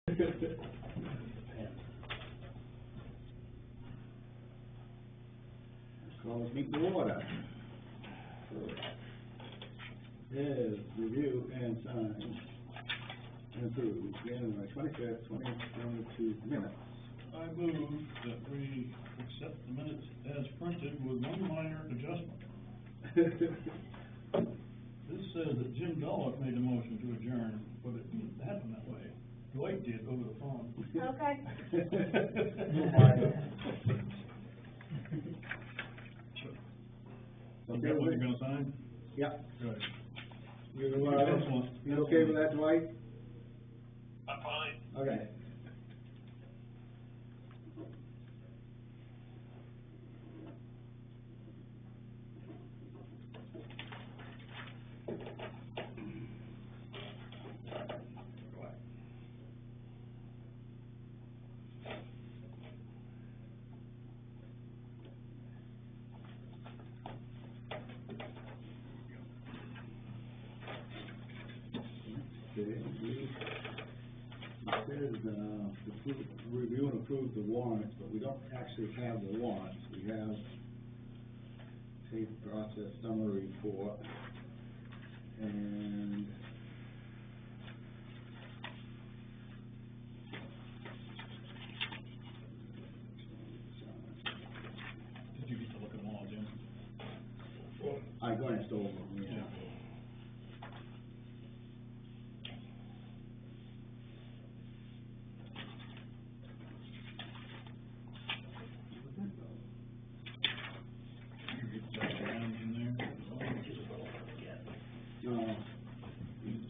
Call this meeting to order. Is review and sign and approve January 25th, 2022 minutes. I move that we accept the minutes as printed with one minor adjustment. This says that Jim Dollop made a motion to adjourn, but it didn't happen that way. Dwight did over the phone. Okay. Okay, what you gonna sign? Yeah. Good. You okay with that, Dwight? I'm fine. Okay. It says, review and approve the warrants, but we don't actually have the warrants. We have safe process summary report and Did you get to look at them all, Jim? I glanced over them, yeah.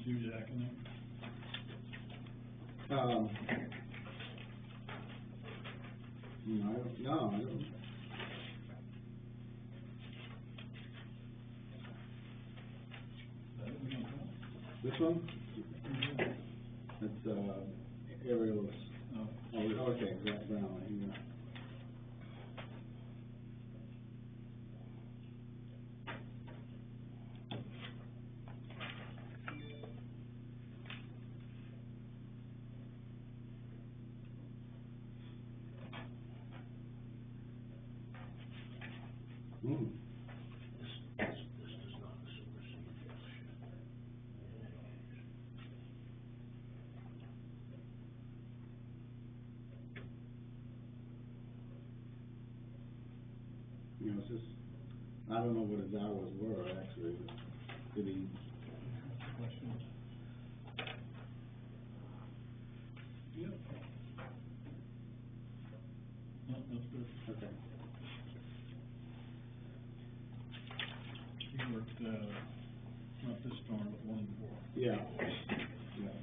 Jack in there? I don't know. This one? It's, aerials. Oh, okay, Zach Brown, yeah. This does not supersede fellowship. You know, it's just, I don't know what his hours were, actually. Did he? Questions? Yep. No, that's good. Okay. He worked, not this storm, but one before. Yeah. Yeah.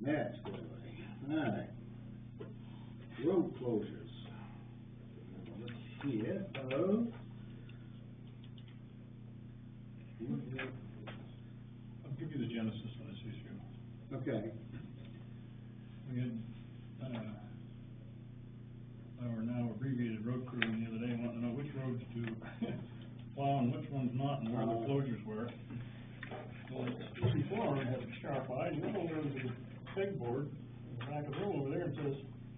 Next, alright. Road closures. Here, hello. I'll give you the genesis of this issue. Okay. We had, our now abbreviated road crew the other day wanted to know which roads to plow and which ones not, and where the closures were. Well, Stevie Foreman had a sharp eye, and went over to the pegboard, in the back of the room over there, and says,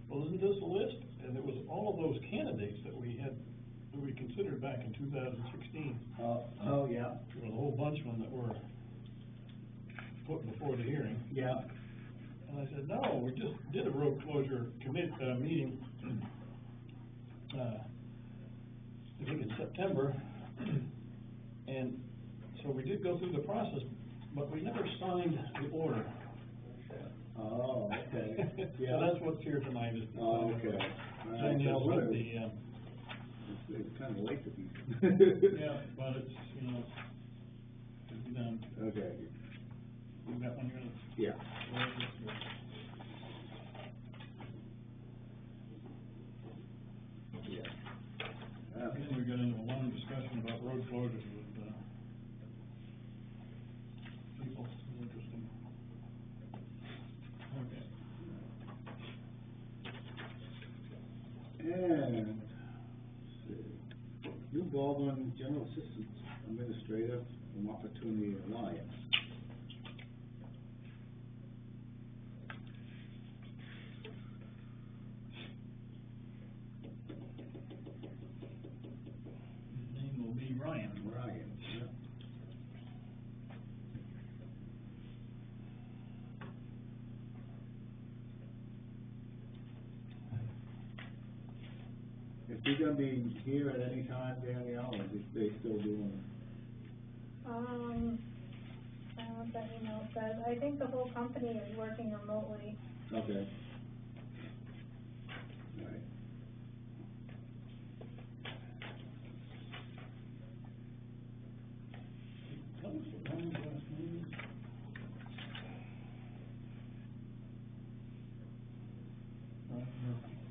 well, isn't this a list? And it was all of those candidates that we considered back in 2016. Oh, yeah. There was a whole bunch of them that were put before the hearing. Yeah. And I said, no, we just did a road closure meeting, I think in September. And so we did go through the process, but we never signed the order. Oh, okay. So that's what's here tonight, is Oh, okay. Danielle with the, It's kind of late to be. yeah, but it's, you know, to be done. Okay. You got one here? Yeah. Yeah. And then we got into a long discussion about road closures with, people, interesting. Okay. And, let's see, New Baldwin General Assistance Administrator from Opportunity Alliance. His name will be Ryan. Ryan, yeah. Is he gonna be here at any time, Danielle, or is they still doing it? I don't know what that email says. I think the whole company is working remotely. Okay. All right. Tell us what Ryan's last name is.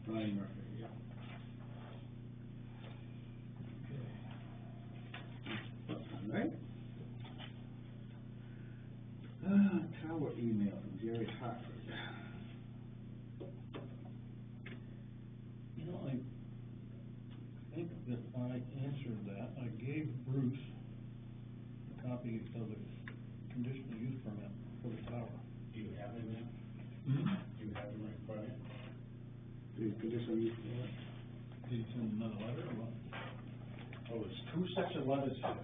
Ryan Murphy, yeah. All right. Tower email from Jerry Hartford. You know, I think that I answered that. I gave Bruce a copy of the conditional use permit for the tower. Do you have it now? Hmm? Do you have it right by you? The conditional use permit. Did he send another letter or what? Oh, there's two sets of letters here.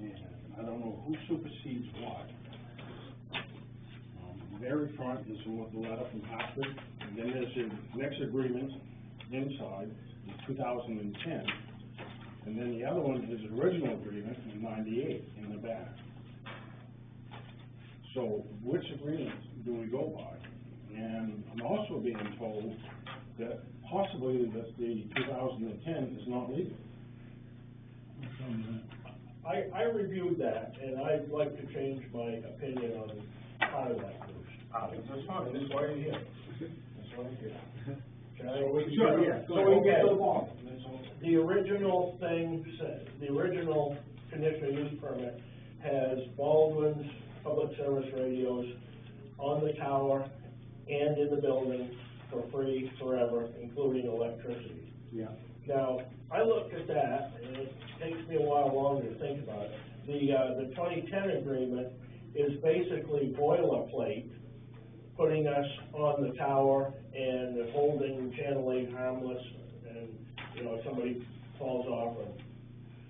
And I don't know who supersedes what. The very front is with the letter from Hartford, and then there's the next agreement inside, in 2010. And then the other one is the original agreement in 98 in the back. So which agreement do we go by? And I'm also being told that possibly that the 2010 is not legal. What's on that? I reviewed that, and I'd like to change my opinion on part of that, Bruce. That's fine, that's why you're here. That's why you're here. Sure, yeah. So we get along. The original thing, the original conditional use permit has Baldwin's public service radios on the tower and in the building for free forever, including electricity. Yeah. Now, I looked at that, and it takes me a while longer to think about it. The 2010 agreement is basically boilerplate, putting us on the tower and holding channel 8 harmless, and, you know, if somebody falls off or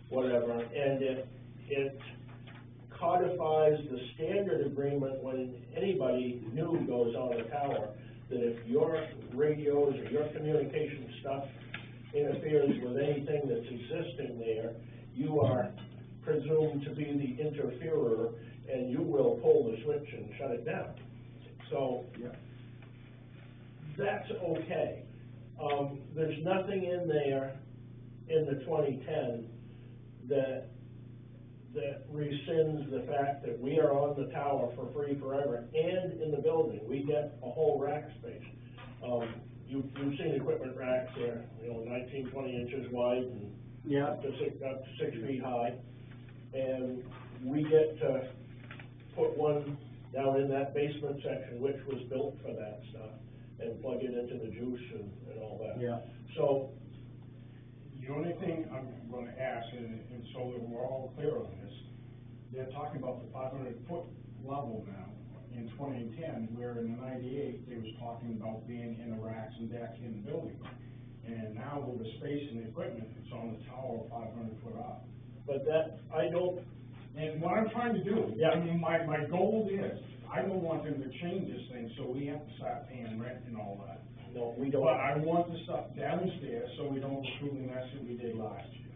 whatever, and it codifies the standard agreement when anybody new goes on the tower, that if your radios or your communication stuff interferes with anything that's existing there, you are presumed to be the interferer, and you will pull the switch and shut it down. So, Yeah. that's okay. There's nothing in there in the 2010 that rescinds the fact that we are on the tower for free forever, and in the building, we get a whole rack space. You've seen equipment racks, they're, 19, 20 inches wide and Yeah. up to 6 feet high. And we get to put one down in that basement section, which was built for that stuff, and plug it into the juice and all that. Yeah. So, The only thing I'm gonna ask, and so that we're all clear on this, they're talking about the 500-foot level now in 2010, where in the 98, they was talking about being in the racks and deck in the building. And now with the space and the equipment, it's on the tower 500 foot up. But that, I don't, And what I'm trying to do, Yeah. I mean, my goal is, I don't want them to change this thing, so we have to start paying rent and all that. no, we don't. But I want the stuff downstairs, so we don't go through the mess that we did last year,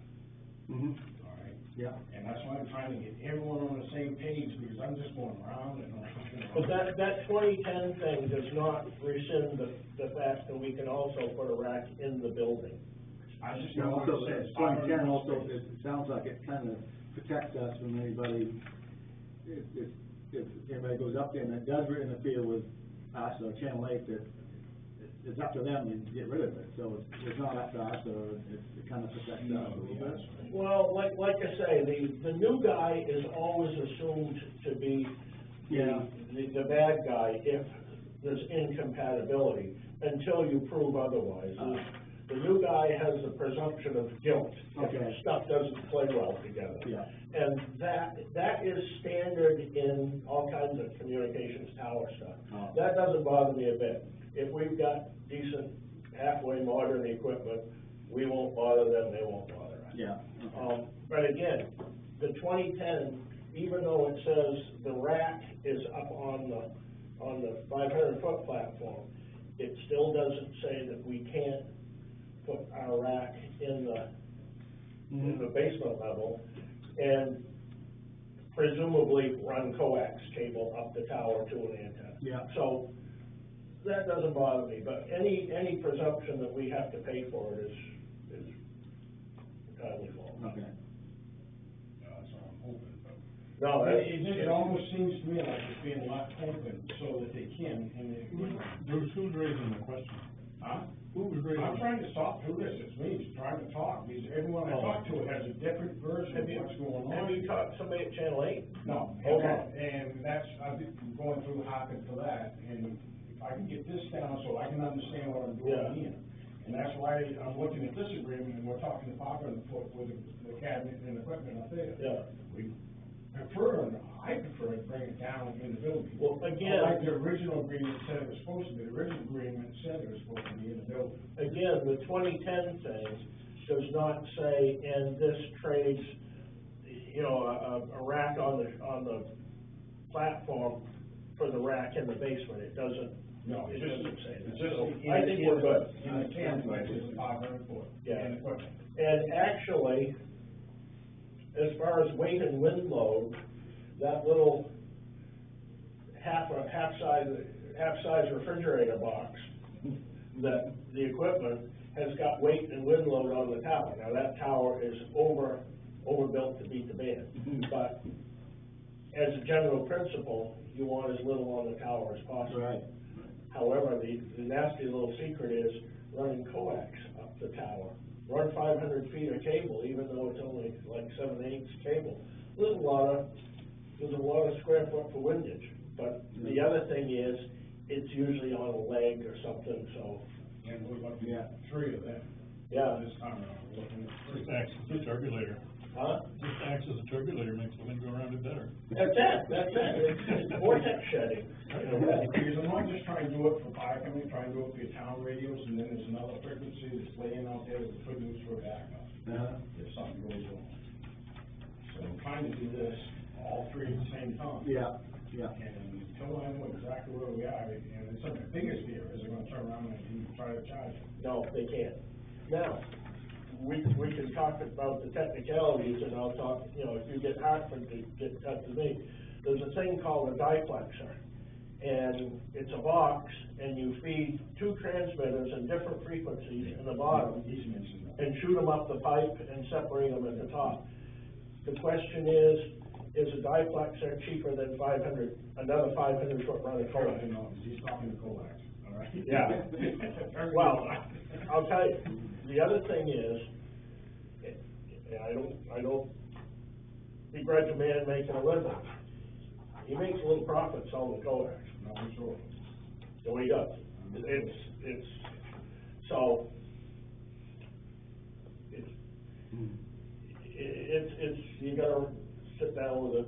Mm-hmm. all right? Yeah. And that's why I'm trying to get everyone on the same page, because I'm just going around and around and But around. that 2010 thing does not rescind the fact that we can also put a rack in the building. I just Yeah, know what also, it says. 2010 also, it sounds like it kind of protects us from anybody, if anybody goes up there and it does interfere with us or Channel 8, that it's up to them to get rid of it, so it's not up to us, or it kind of protects us a little bit. Well, like I say, the new guy is always assumed to be Yeah. the bad guy if there's incompatibility, until you prove otherwise. The new guy has the presumption of guilt Okay. if stuff doesn't play well together. Yeah. And that is standard in all kinds of communications tower stuff. Oh. That doesn't bother me a bit. If we've got decent, halfway modern equipment, we won't bother them, they won't bother us. Yeah. Okay. But again, the 2010, even though it says the rack is up on the 500-foot platform, it still doesn't say that we can't put our rack in the basement level and presumably run coax cable up the tower to an antenna. Yeah. So that doesn't bother me, but any presumption that we have to pay for it is entirely false. Okay. That's what I'm hoping, but. No, It almost seems to me like it's being left open so that they can, and it, Bruce, who's raising the question? huh? Who was raising? I'm trying to talk through this, it's me, just trying to talk, because everyone I talk to has a different version of what's going on. Have you talked to somebody at Channel 8? No, Okay. and that's, I've been going through hopping for that, and if I can get this down so I can understand what I'm doing Yeah. here. And that's why I'm looking at this agreement, and we're talking the 500-foot with the cabinet and equipment up there. Yeah. We prefer, I prefer to bring it down in the building. Well, again- Like the original agreement said it was supposed to be, the original agreement said it was supposed to be in the building. Again, the 2010 thing does not say, and this trades, you know, a rack on the platform for the rack in the basement. It doesn't, No, it it's just, doesn't say that. it's just. So I think we're good. In the can, it's 500-foot. Yeah. And equipment. And actually, as far as weight and wind load, that little half-size refrigerator box, that the equipment has got weight and wind load on the tower. Now, that tower is overbuilt to beat the band, but as a general principle, you want as little on the tower as possible. Right. However, the nasty little secret is running coax up the tower. Run 500 feet of cable, even though it's only like 7/8 cable. There's a lot of square foot for windage. But the other thing is, it's usually on a leg or something, so, And we're looking at 3 of them. yeah. This time around, we're looking at 3. Just acts as a turbulator. Huh? Just acts as a turbulator, makes the wind go around it better. That's it. It's vortex shedding. Because I'm not just trying to do it for fire company, trying to do it for your town radios, and then there's another frequency that's laying out there that could use for backup, Uh-huh. if something goes wrong. So I'm trying to do this, all 3 at the same time. Yeah, yeah. And until I know exactly where we are, and it's the biggest fear is they're gonna turn around and try to charge it. No, they can't. Now, we can talk about the technicalities, and I'll talk, you know, if you get Hartford to get in touch with me. There's a thing called a diplexer, and it's a box, and you feed 2 transmitters in different frequencies in the bottom, He's mentioned that. and shoot them up the pipe and separate them at the top. The question is a diplexer cheaper than another 500-foot run of coax? No, he's talking to Coax, all right? Yeah. Well, I'll tell you, the other thing is, and I don't begrudge a man making a living. He makes a little profit selling coax. No, I'm sure. So he does. So, you gotta sit down with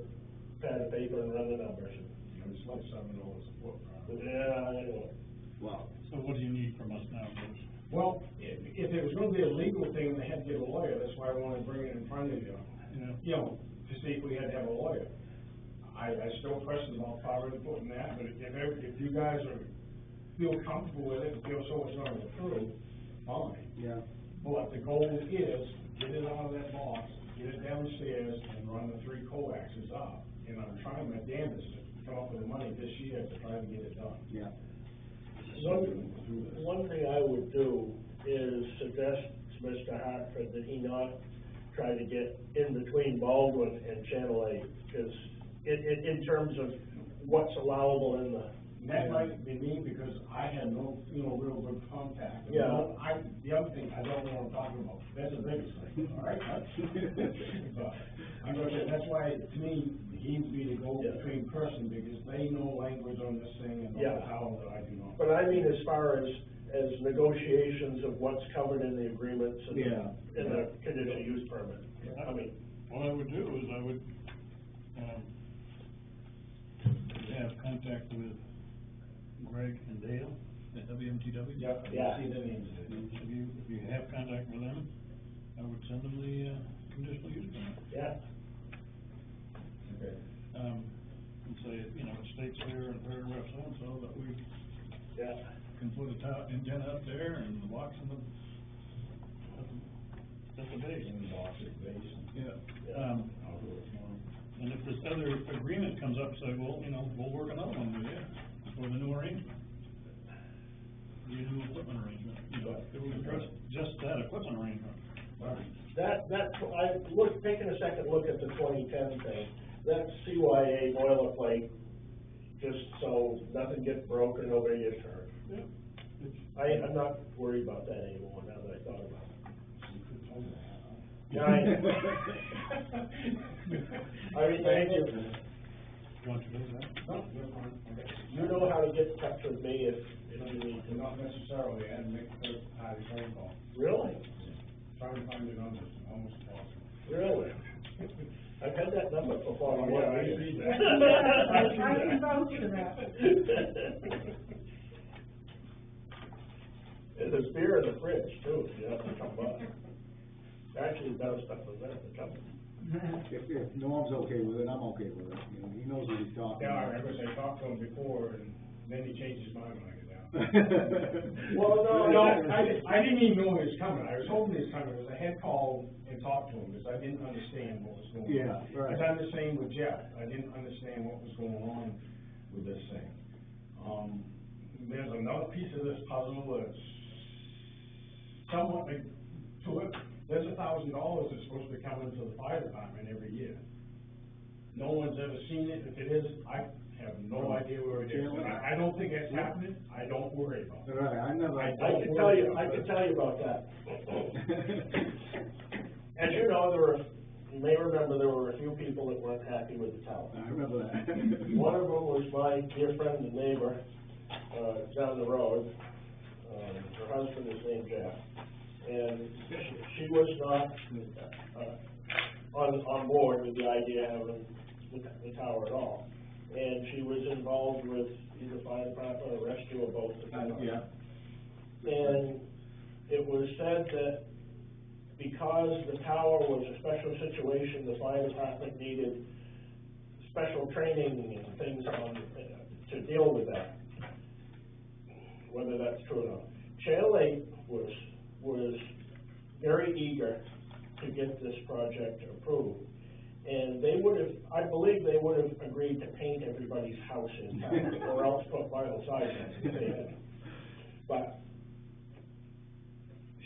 paper and run the numbers. It's like $7 a foot. Yeah, I know. Wow. So what do you need from us now, Bruce? Well, if it was gonna be a legal thing, they had to get a lawyer, that's why I wanted to bring it in front of you. Yeah. You know, to see if we had to have a lawyer. I still question about power input and that, but if you guys feel comfortable with it, and feel so it's not approved, fine. Yeah. But the goal is, get it out of that box, get it downstairs, and run the 3 coaxes up. And I'm trying my damnedest to come up with the money this year to try to get it done. Yeah. One thing I would do is suggest to Mr. Hartford that he not try to get in between Baldwin and Channel 8, because in terms of what's allowable in the. And that might be me, because I had no, real good contact. Yeah. The other thing, I don't know what I'm talking about, that's the biggest thing, all right? But, I'm gonna say, that's why, to me, he needs to be the go-between person, because they know language on this thing and know how that I do not. But I mean, as far as negotiations of what's covered in the agreements and in the conditional use permit. I mean, What I would do is I would, have contact with Greg and Dale at WMTW. Yeah, Yeah. see the names. If you have contact with them, I would send them the, conditional use permit. yeah, Okay. And say, it states there in paragraph so-and-so that we yeah. can put a antenna up there and the box in the, at the base. In the box, base. Yeah. I'll do it tomorrow. And if this other agreement comes up, say, well, we'll work another one with you for the new arrangement. The new equipment arrangement, it will address just that equipment arrangement. Taking a second look at the 2010 thing, that CYA boilerplate, just so nothing gets broken, nobody gets hurt. Yeah. I'm not worried about that anymore now that I thought about it. Yeah, I mean, thank you. You want to do that? No, you're fine. Okay. You know how to get in touch with me if you need to. Not necessarily, I had to make a phone call. Really? Trying to find your numbers, almost impossible. Really? I've had that number before. Oh, yeah, I see that. I can vouch for that. And there's beer in the fridge too, if you have to come by. Actually, better stuff than that to come. If Norm's okay with it, I'm okay with it, he knows what he's talking Yeah, about. I was, I talked to him before, and then he changed his mind when I get down. Well, No, I didn't even know he was coming, I was hoping he was coming, because I had called and talked to him, because I didn't understand what was going on. Yeah, right. Because I'm the same with Jeff, I didn't understand what was going on with this thing. There's another piece of this puzzle that's somewhat like, to it, there's $1,000 that's supposed to be coming to the fire department every year. No one's ever seen it, if it is, I have no idea where it is, and I don't think it's happening, I don't worry about it. Right, I can tell you about that. As you know, you may remember there were a few people that weren't happy with the tower. I remember that. One of them was my dear friend and neighbor, down the road. Her husband is named Jeff. And she was not, on board with the idea of having the tower at all. And she was involved with either fire department or rescue or both. Yeah. And it was said that because the tower was a special situation, the fire department needed special training and things to deal with that. Whether that's true or not. Channel 8 was very eager to get this project approved. And they would have, I believe they would have agreed to paint everybody's house in town, or else put vinyl siding if they had. But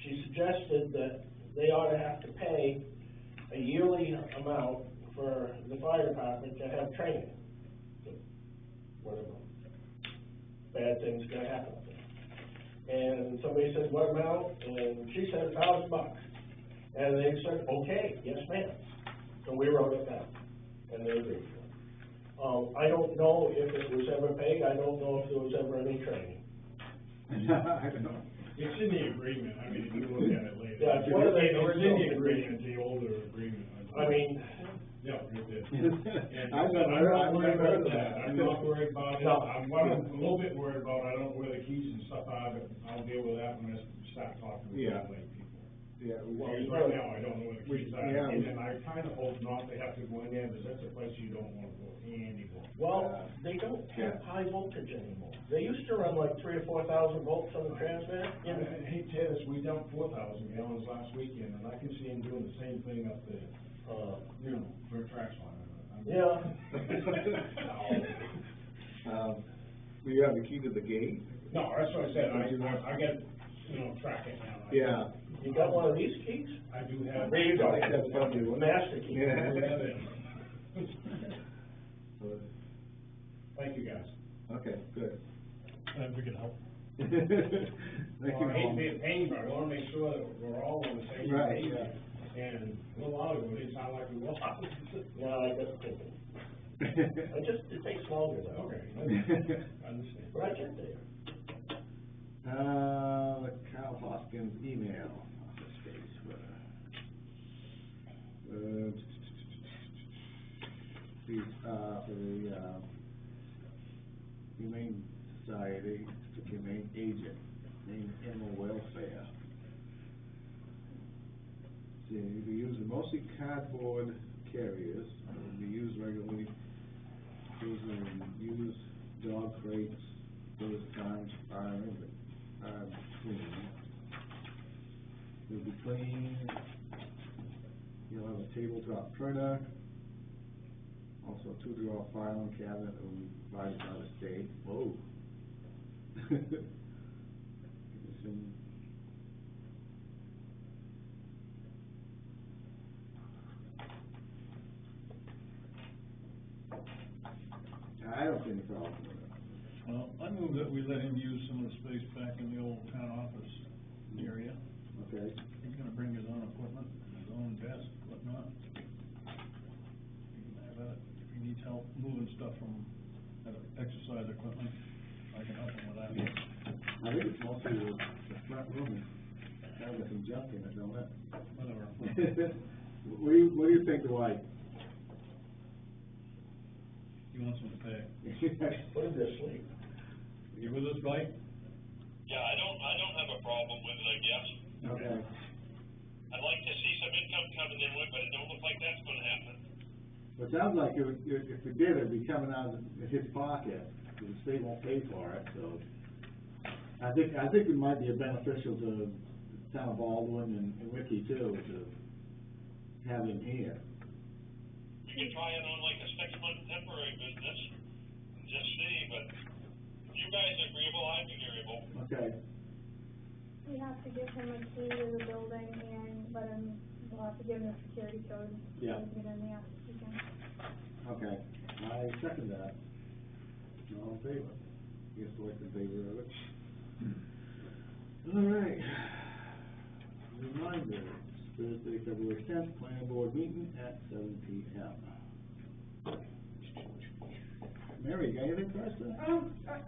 she suggested that they ought to have to pay a yearly amount for the fire department to have training. Whatever bad things can happen up there. And somebody said, what amount? And she said $1,000. And they said, okay, yes ma'am. So we wrote it down, and they agreed. I don't know if it was ever paid, I don't know if there was ever any training. I don't know. It's in the agreement, I mean, if you look at it later. Yeah, it's one of the It's in the original agreement, the older agreement. I mean, Yeah, it did. And I've I'm never not worried heard about of that, I'm not worried about it, what I'm a little bit worried about, I don't know where the keys and stuff are, but I'll deal with that when I start talking with Yeah. the late people. Yeah, Well, Because right now, I don't know where the keys are, yeah, and then I kinda hope not to have to go in there, because that's a place you don't wanna go anymore. Well, they don't have high voltage anymore. They used to run like 3,000 or 4,000 volts on the transmitter. I hate to tell this, we dumped 4,000 gallons last weekend, and I can see them doing the same thing up there, you know, for a trash line. Yeah. Do you have the key to the gate? No, that's what I said, I get, you know, track it now. Yeah. You got one of these keys? I do have. There you go. I think that's probably what- Master key. Yeah. I do have it. Thank you, guys. Okay, good. And we can help. Thank Well, I hate to be you. a pain, but I wanna make sure that we're all on the same Right, page. yeah. And a little while ago, it didn't sound like we were. No, I got thinking. It takes longer though. Okay, I understand. But I get there. Kyle Hoskins email, office space, for the, Humane Society, the Humane Agent, named Animal Welfare. See, we use mostly cardboard carriers, we use regularly, using used dog crates, those times are clean. It'll be clean, you'll have a tabletop printer, also a 2-drawer filing cabinet that will be provided by the state. Whoa. Some I don't see any problem with it. Well, I move that we let him use some of the space back in the old town office area. Okay. He's gonna bring his own equipment, his own desk, whatnot. He can have at it. If he needs help moving stuff from exercise equipment, I can help him with that. I think it's mostly the front room, kind of some junk in it, don't it? Whatever. What do you think, Dwight? He wants him to pay. Put him to sleep. You with us, Mike? Yeah, I don't have a problem with it, I guess. Okay. I'd like to see some income coming in with, but it don't look like that's gonna happen. Well, it sounds like if we did, it'd be coming out of his pocket, because the state won't pay for it, so. I think it might be beneficial to the town of Baldwin and Ricky too, to have him here. We could try it on like a 6-month temporary business, and just see, but if you guys are agreeable, I'm agreeable. Okay. We have to give him a key to the building and we'll have to give him the security code. Yeah. So he can get in there, he can. Okay, I second that. All in favor? Yes, select in favor of it. All right. Reminder, Thursday, February 10th, planning board meeting at 7 p.m. Mary, you got anything for us today?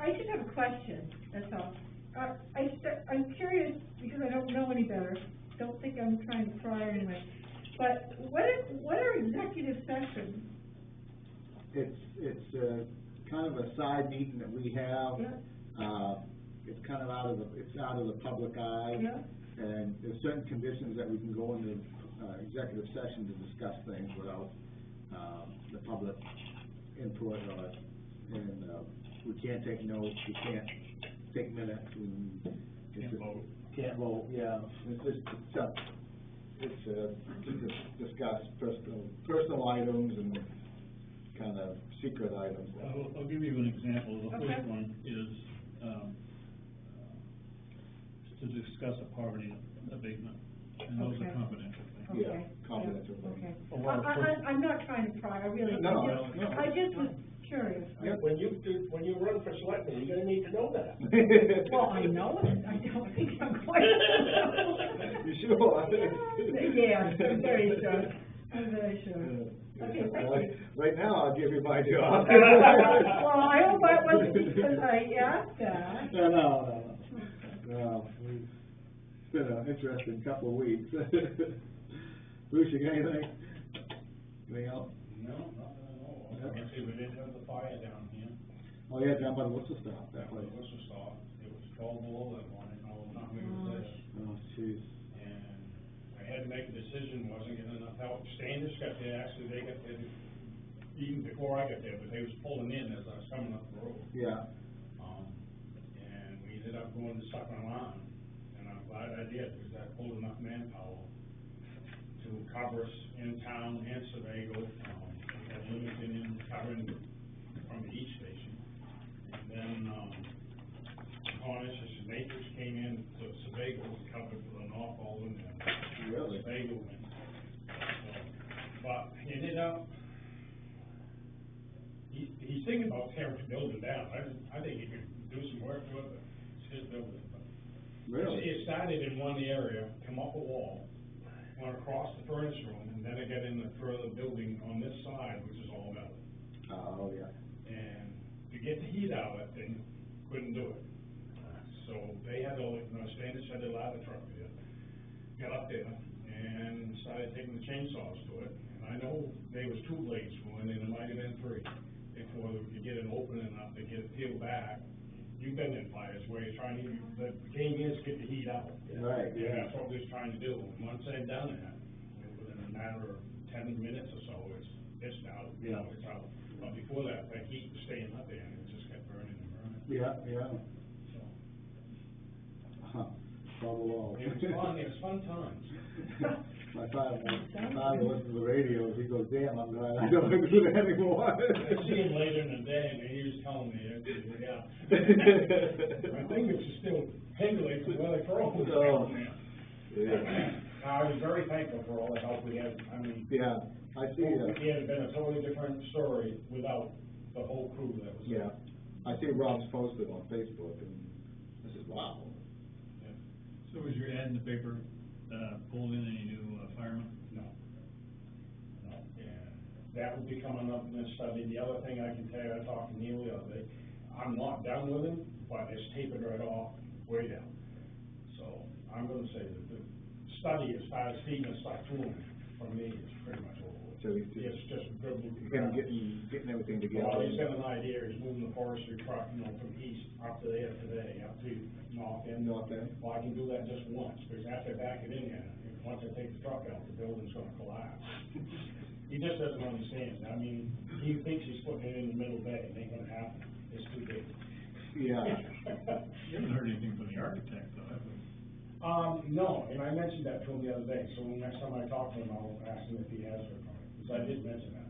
I just have a question, that's all. I'm curious, because I don't know any better, don't think I'm trying to pry or anything, but what are executive sessions? It's kind of a side meeting that we have. Yeah. It's kind of out of the public eye. Yeah. And there's certain conditions that we can go into, executive session to discuss things without, the public input and we can't take notes, we can't take minutes, and Can't vote. Can't vote, yeah. It's to discuss personal items and kind of secret items. I'll give you an example. The Okay. first one is, to discuss a poverty abatement, and those are Okay. confidential things. Yeah, Okay. confidential. Okay. A lot of I'm not trying to pry, I really, No, I just was curious. When you run for selectman, you're gonna need to know that. Well, I know it, I don't think I'm quite. You sure? Yes, I'm very sure, I'm very sure. Okay, thank you. Right now, I'll give you my job. Well, I hope I wasn't because I asked that. No. It's been an interesting couple of weeks. Bruce, you got anything? Anything else? No, not that I know of. Yeah. Actually, we did have the fire down here. Oh, yeah, down by the Worcester stop, that That was place. a stop. It was 12 below that morning, all the time we were there. Oh, jeez. And I had to make a decision, wasn't getting enough help. Standish got there, actually, they got there even before I got there, but they was pulling in as I was coming up the road. Yeah. And we ended up going to Sucker Line, and I'm glad I did, because that pulled enough manpower to cover us in town and Sebago. We had Livingston in covering from the east station. And then, Cornish and Matrix came in to Sebago, covered for the Norfolk and Really? Sebago went. So, but he ended up, he's thinking about tearing the building down. I think he could do some work to it, but it's his building. But Really? it started in one area, come up a wall, went across the furnace room, and then it got in the further building on this side, which is all metal. Oh, yeah. And to get the heat out of that thing, couldn't do it. So they had Standish had a ladder truck there, got up there, and started taking the chainsaws to it. And I know there was 2 blades going, and there might have been 3, before we could get it open enough to get it peeled back. You've been in fires where you're trying to, the game is get the heat out. Right, Yeah, yeah. that's what we was trying to do. And once they'd done that, within a matter of 10 minutes or so, it's out, it's out. But before that, the heat was staying up there, and it just kept burning and burning. Yeah, yeah. So, Huh. Trouble all. it was fun times. My father listens to the radio, he goes, damn, I'm glad I don't do that anymore. I see him later in the day, and he was telling me, yeah. I think it's still pendulating from where they throw it. Oh. Yeah. I was very thankful for all the help we had. I mean, Yeah, I see, it had been a totally different story without the whole crew that was there. yeah, I see Rob's posted on Facebook, and I said, wow. Yeah. So was your ad in the paper, pulled in any new firemen? No. No, and that will be coming up in this study. The other thing I can tell you, I talked to Neil the other day, I'm not done with him, but it's tapered right off, way down. So, I'm gonna say that the study, as far as feeding and stuff to him, for me, is pretty much over with. So he's It's just good looking. getting everything together. Well, he's got an idea, he's moving the forestry truck, from east up to there today, up to north end. North end. Well, I can do that just once, because after I back it in there, once I take the truck out, the building's gonna collapse. He just doesn't understand. I mean, he thinks he's putting it in the middle bay, it ain't gonna happen, it's too big. Yeah. You haven't heard anything from the architect, though, have we? No, and I mentioned that to him the other day, so next time I talk to him, I'll ask him if he has heard from him, because I did mention that.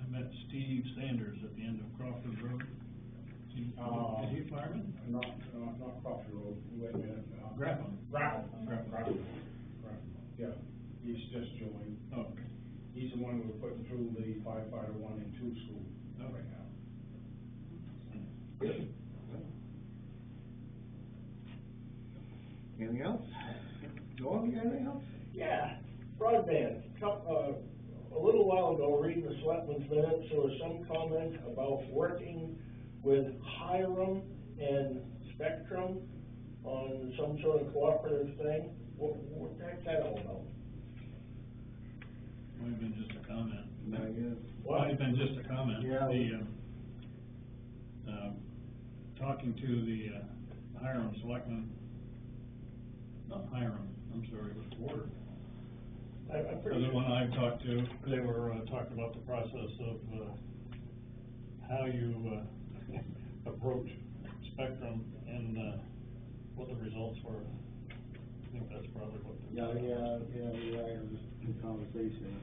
I met Steve Sanders at the end of Crawford Road. Is he a fireman? Not Crawford Road, wait a minute. Grapham. Grapham. Yeah, he's just joined. Oh, okay. He's the one we're putting through the firefighter 1 and 2 school right now. Anything else? Norm, you got anything else? Yeah, broadband. A little while ago, reading the Selectmen's minutes, there was some comment about working with Hiram and Spectrum on some sort of cooperative thing. What the heck's that all about? Might have been just a comment. No, yeah. Might have been just a comment. Yeah. Talking to the Hiram Selectmen, not Hiram, I'm sorry, it was Ward. I'm pretty The sure. one I talked to, they were talking about the process of how you approach Spectrum and what the results were. I think that's probably what. Yeah, we are in this conversation.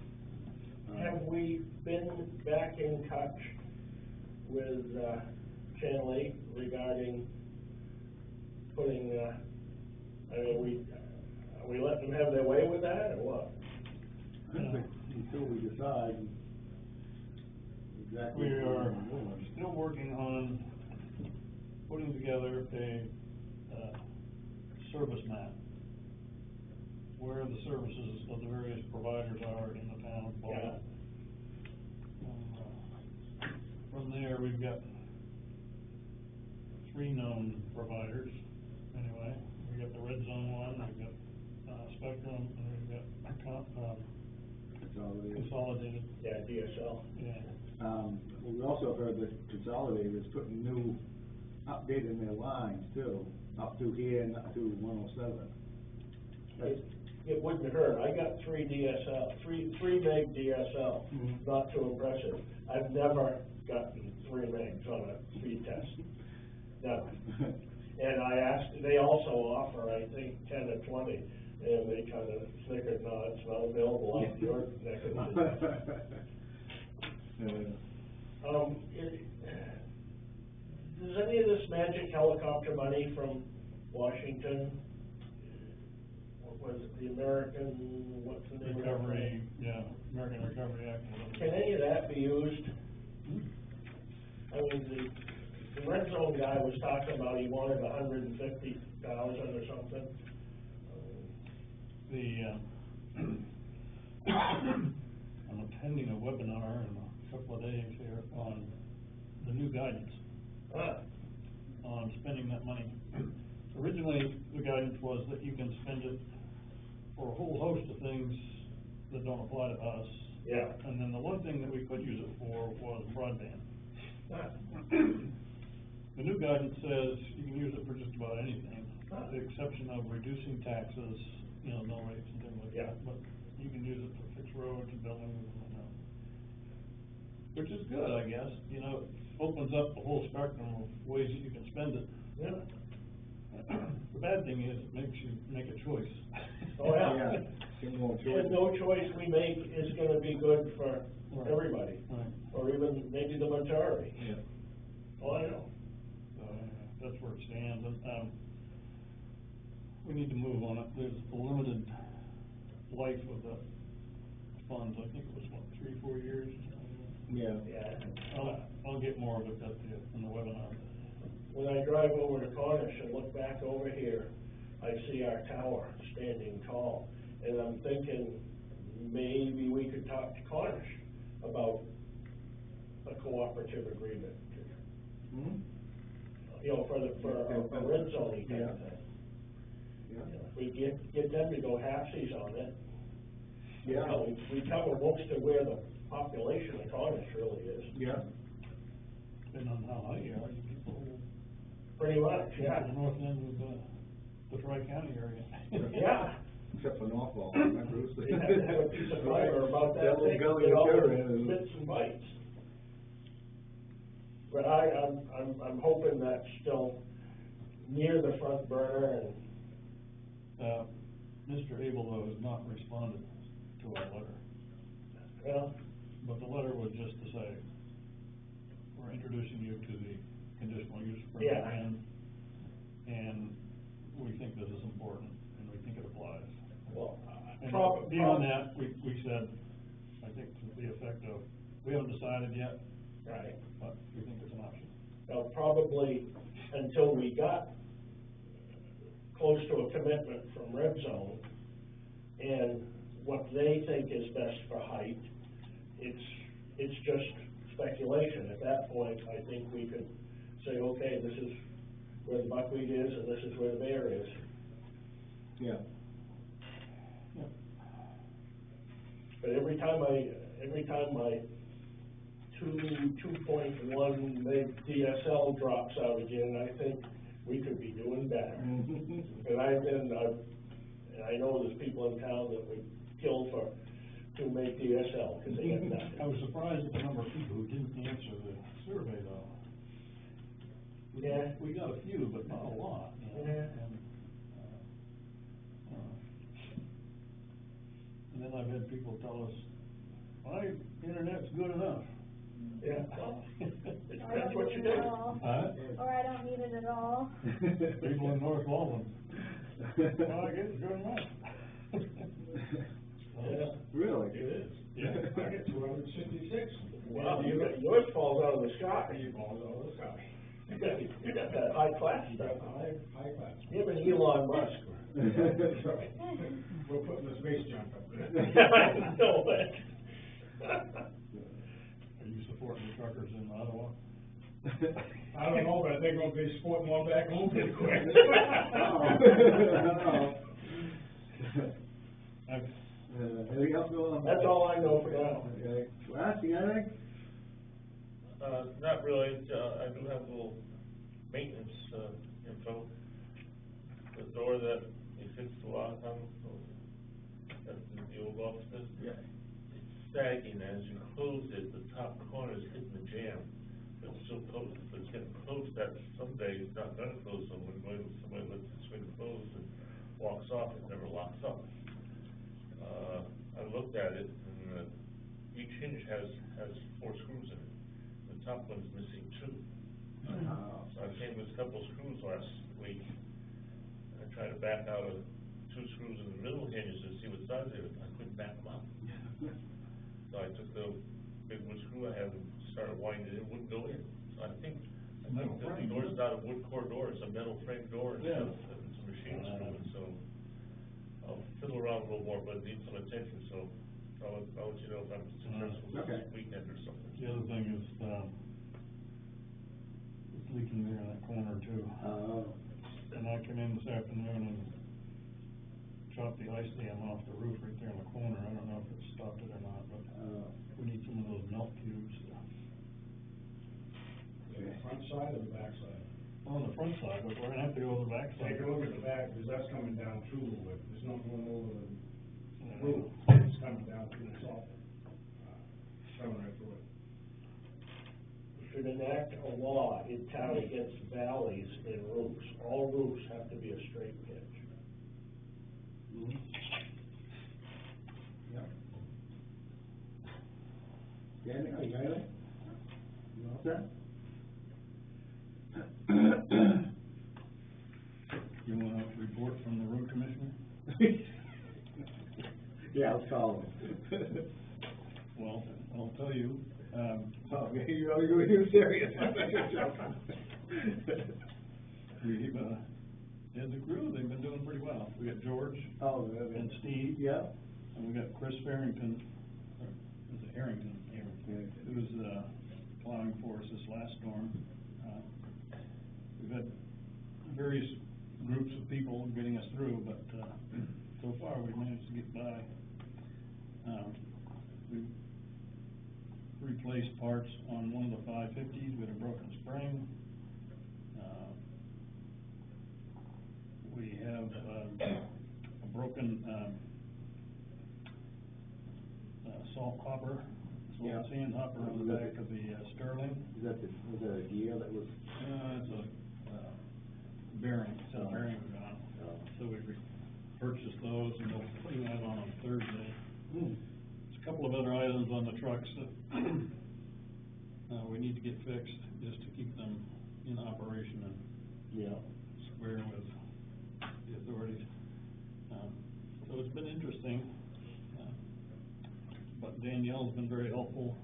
Have we been back in touch with Channel 8 regarding putting, are we letting them have their way with that, or what? I think until we decide exactly. We what are we're doing. still working on putting together a service map where the services of the various providers are in the town of Bowling. From there, we've got 3 known providers, anyway. we got the red zone one, we got, Spectrum, and we've got, Consolidated. Yeah, DSL. Yeah. We also heard that Consolidated is putting new, updating their lines too, up through here and up through 107. It wouldn't hurt, I got three meg DSL, not too impressive. I've never gotten 3 megs on a speed test, never. And I asked, they also offer, I think, 10 or 20, and they kind of snickered, no, it's not available on your neck of the woods. Does any of this magic helicopter money from Washington, what was it, the American, what's the name of it? Recovery, yeah, American Recovery Act. Can any of that be used? I mean, the red zone guy was talking about he wanted 150,000 or something. I'm attending a webinar in a couple of days here on the new guidance on spending that money. Originally, the guidance was that you can spend it for a whole host of things that don't apply to us. Yeah. And then the one thing that we could use it for was broadband. The new guidance says you can use it for just about anything, with the exception of reducing taxes, you know, mill rates and things like that. But you can use it for fixed roads and buildings and whatnot. Which is good, I guess, you know, it opens up the whole spectrum of ways that you can spend it. Yeah. The bad thing is it makes you make a choice. Oh, yeah. And no choice we make is gonna be good for everybody, Right. or even maybe the majority. Yeah. Oh, I know. That's where it stands, and, we need to move on it. There's a limited life of the funds. I think it was, what, 3 or 4 years? Yeah. Yeah. I'll get more of it in the webinar. When I drive over to Cornish and look back over here, I see our tower standing tall, and I'm thinking maybe we could talk to Cornish about a cooperative agreement. You know, for a red zoning kind of thing. Yeah. We get them to go halfsies on it. Yeah. You know, we cover most of where the population of Cornish really is. Yeah. Depending on how high you are, you get the whole, Pretty much, yeah. the north end of the Tri-County area. Yeah. Except for Norfolk, remember? They have to have a piece of fiber about that That little big, gully you know, they're with in. bits and bytes. But I'm hoping that's still near the front burner and. Mr. Abel, though, has not responded to our letter. Yeah. But the letter was just to say, we're introducing you to the conditional use permit. Yeah. And we think this is important, and we think it applies. Well, And beyond that, we said, I think to the effect of, we haven't decided yet, right. but we think it's an option. Well, probably until we got close to a commitment from Red Zone and what they think is best for height, it's just speculation. At that point, I think we could say, okay, this is where the buckwheat is and this is where the bear is. Yeah. Yep. But every time my 2.1 meg DSL drops out again, I think we could be doing better. And I know there's people in town that would kill for 2 meg DSL because they have nothing. I was surprised at the number of people who didn't answer the survey, though. Yeah. We got a few, but not a lot, you know? Yeah. And then I've had people tell us, my internet's good enough. Yeah. I That's don't what need you it do. at all. Huh? Or I don't need it at all. People in North Walden. Well, I guess it's good enough. Yeah. Really? It is. Yeah. I get 266. Wow, yours falls out of the sky. He falls out of the sky. You got that high class stuff. High class. Him and Elon Musk. That's right. We're putting the space junk up there. I know it. Are you supporting the truckers in Ottawa? I don't know, but I think I'll be sporting one back home pretty quick. Anything else going on? That's all I know for now. Okay, Last, you got anything? Not really, I do have a little maintenance, info. The door that we fixed a lot of time ago, that's in the old offices. Yeah. It's sagging as you close it, the top corner is hitting the jamb. It's still closed, but it's getting close, that someday it's not gonna close, so when somebody lets the swing close and walks off, it never locks up. I looked at it, and, each hinge has 4 screws in it. The top one's missing 2. So I came with a couple of screws last week. I tried to back out 2 screws in the middle hinges to see what size they were. I couldn't back them out. So I took the big wood screw I have and started winding it, it wouldn't go in. So I think the door's not a wood core door, it's a metal frame door, and it's a machine screw, so I'll fiddle around a little more, but it needs some attention, so I'll let you know if I'm successful this weekend or something. The other thing is, it's leaking there in that corner too. And I came in this afternoon and chopped the ice dam off the roof right there in the corner. I don't know if it stopped it or not, but, we need some of those melt cubes. The front side or the back side? On the front side, but we're gonna have to go to the back side. Take a look at the back, because that's coming down through the wood, it's not going over the roof, it's coming down through the top. Coming right through it. We should enact a law in town against valleys in roofs. All roofs have to be a straight pitch. Yeah. Danny, are you got anything? You all set? You want a report from the road commissioner? Yeah, let's call him. Well, I'll tell you, Oh, you're serious? we've, as a crew, they've been doing pretty well. We got George Oh, and Steve. yeah. And we got Chris Farrington, or is it Harrington? Who was, plowing for us this last storm. We've had various groups of people getting us through, but, so far we've managed to get by. We've replaced parts on one of the 550s with a broken spring. We have, a broken, salt hopper, salt sand hopper on the back of the, Sterling. Was that a gear that was? It's a, bearing, it's a bearing gone. So we purchased those and we'll put that on Thursday. There's a couple of other items on the trucks that, we need to get fixed just to keep them in operation and square with the authorities. So it's been interesting, but Danielle's been very helpful,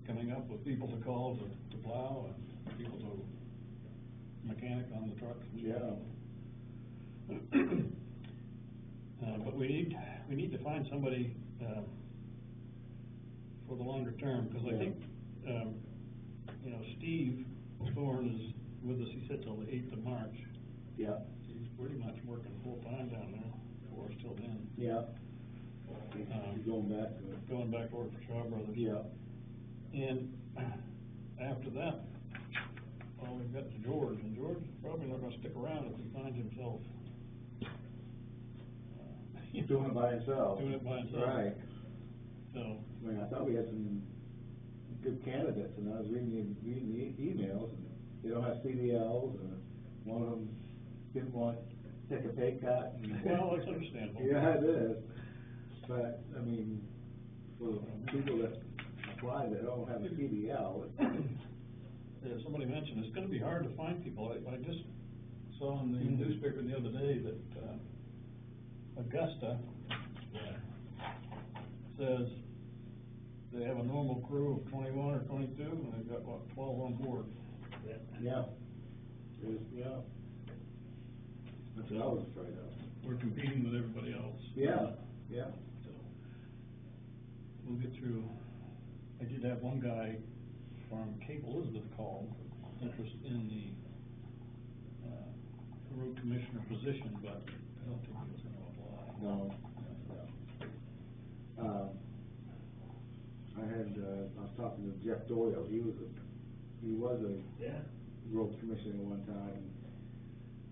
coming up with people to call to plow and people to mechanic on the trucks. But we need to find somebody, for the longer term, because I think, you know, Steve Thorne is with us, he said till the 8th of March. Yeah. He's pretty much working full-time down there for us till then. Yeah. Going back to it. Going back to work for Shaw Brothers. Yeah. And after that, well, we've got George, and George is probably not gonna stick around if he finds himself Doing it by himself. doing it by himself. Right. So, I mean, I thought we had some good candidates, and I was reading the emails, and they don't have CDLs, and one of them didn't want to take a pay cut. well, that's understandable. Yeah, it is. But, I mean, for people that apply that don't have a CDL, Yeah, somebody mentioned, it's gonna be hard to find people. I just saw in the newspaper the other day that, Augusta says they have a normal crew of 21 or 22, and they've got, what, 12 on board. yeah. Yeah. That's what I was afraid of. We're competing with everybody else. Yeah, yeah. So, we'll get through. I did have one guy from Cape Elizabeth called, interested in the, road commissioner position, but I don't think he was gonna apply. No. I was talking to Jeff Doyle, he was a Yeah. road commissioner one time,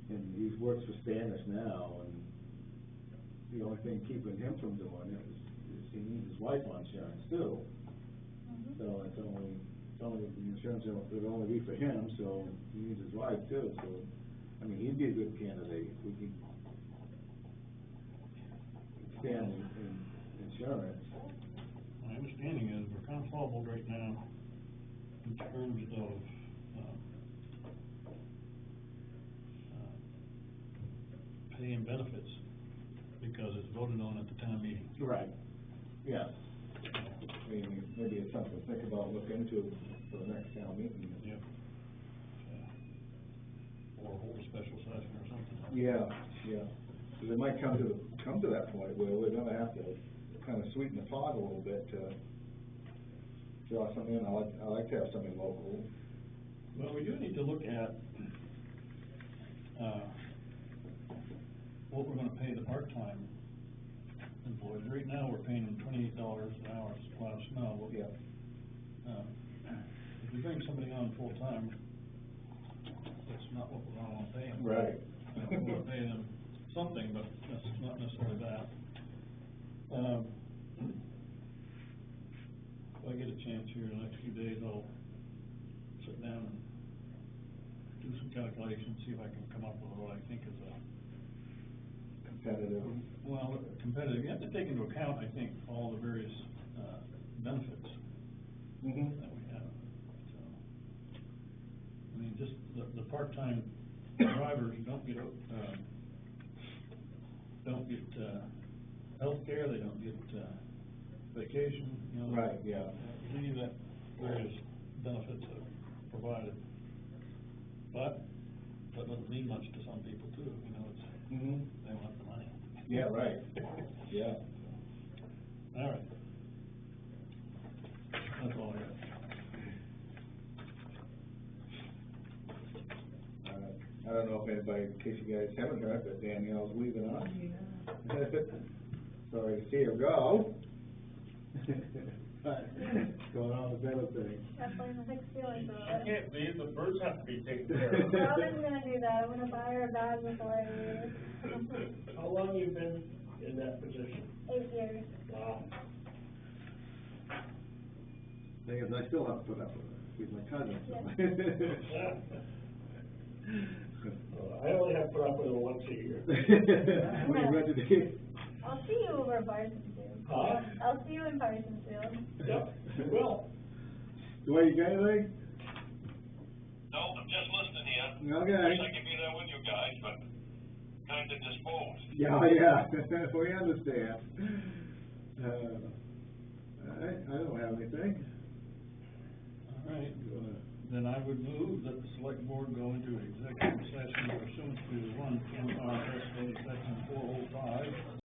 and he works for Spanish now, and the only thing keeping him from doing it is he needs his wife on insurance too. Mhm. So it's only the insurance would only be for him, so he needs his wife too, so, I mean, he'd be a good candidate if we could expand in insurance. My understanding is we're kind of hobbled right now in terms of, pay and benefits, because it's voted on at the town meeting. Right. Yeah. Maybe it's something to think about, look into for the next town meeting. Yep. Or hold a special session or something. Yeah, yeah. So they might come to that point where we're gonna have to kind of sweeten the pot a little bit to draw something in. I like to have something local. Well, we do need to look at, what we're gonna pay the part-time employees. Right now, we're paying them $28 an hour to plow snow. Yeah. If we bring somebody on full-time, that's not what we're gonna wanna pay them. Right. We're gonna pay them something, but that's not necessarily that. If I get a chance here in the next few days, I'll sit down and do some calculations, see if I can come up with what I think is a Competitive. well, competitive. You have to take into account, I think, all the various, benefits Mm-hmm. that we have, so. I mean, just the part-time drivers don't get, healthcare, they don't get, vacation, you know. Right, yeah. Any of that various benefits that are provided. But that doesn't mean much to some people too, you know, it's, Mm-hmm. they want the money. Yeah, right. Yeah. All right. That's all I got. I don't know if anybody, in case you guys haven't heard, but Danielle's leaving us. Sorry to see her go. Going on with other things. Definitely no mixed feelings I about it. can't believe the birds have to be taken care of. Robin's gonna do that, I'm gonna buy her a bag before I leave. How long you been in that position? 8 years. Wow. Thing is, I still have to put up with her. She's my cousin. I only have put up with her once a year. What are you ready to do? I'll see you over Parsons soon. Huh? I'll see you in Parsons soon. Yep, you will. Dwayne, you got anything? No, I'm just listening here. Okay. Wish I could be there with you guys, but kind of disposed. Yeah, we understand. I don't have anything. All right, then I would move that the select board go into executive session pursuant to 1 MRSA section 405.